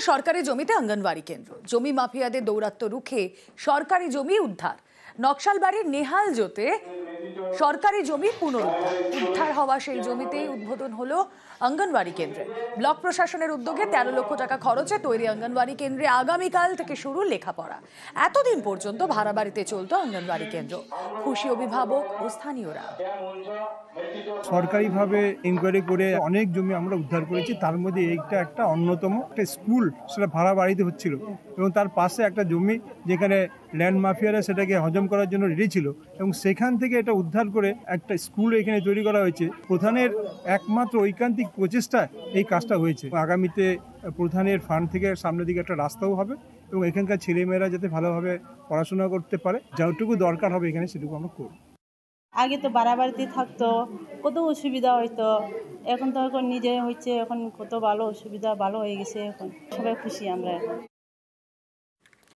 সরকারি জমিতে অঙ্গনওয়াড়ি কেন্দ্র, জমি মাফিয়াদের দৌরাত্ম্য রুখে সরকারি জমি উদ্ধার। নকশালবাড়ির নেহালজোতে সরকারি জমি পুনরুদ্ধার। উদ্ধার হওয়া সেই জমিতেই উদ্বোধন হলো অঙ্গনওয়াড়ি কেন্দ্রে। ব্লক প্রশাসনের উদ্যোগে 13 লক্ষ টাকা খরচে তৈরি অঙ্গনওয়াড়ি কেন্দ্রে আগামীকাল থেকে শুরু লেখাপড়া। এতদিন পর্যন্ত ভাড়া বাড়িতে চলতো অঙ্গনওয়াড়ি কেন্দ্র। খুশি অভিভাবক ও স্থানীয়রা। সরকারিভাবে ইনকোয়ারি করে অনেক জমি আমরা উদ্ধার করেছি, তার মধ্যে এইটা একটা অন্যতম। একটা স্কুল সেটা ভাড়া বাড়িতে হচ্ছিল এবং তার পাশে একটা জমি যেখানে ল্যান্ড মাফিয়ারা সেটাকে হজম করার জন্য রেডি ছিল এবং সেখান থেকে এটা উদ্ধার করে একটা স্কুল এখানে তৈরি করা হয়েছে। প্রধানের একমাত্র ঐকান্তিক প্রচেষ্টায় এই কাজটা হয়েছে। আগামীতে প্রধানের ফান্ড থেকে সামনের দিকে একটা রাস্তাও হবে এবং এখানকার ছেলেমেয়েরা যাতে ভালোভাবে পড়াশোনা করতে পারে, যতটুকু দরকার হবে এখানে সেটুকু আমরা করব। আগে তো বাড়াবাড়িতে থাকতো, কত অসুবিধা হইতো, এখন তো এখন নিজে হচ্ছে, এখন কত ভালো অসুবিধা ভালো হয়ে গেছে, এখন সবাই খুশি আমরা।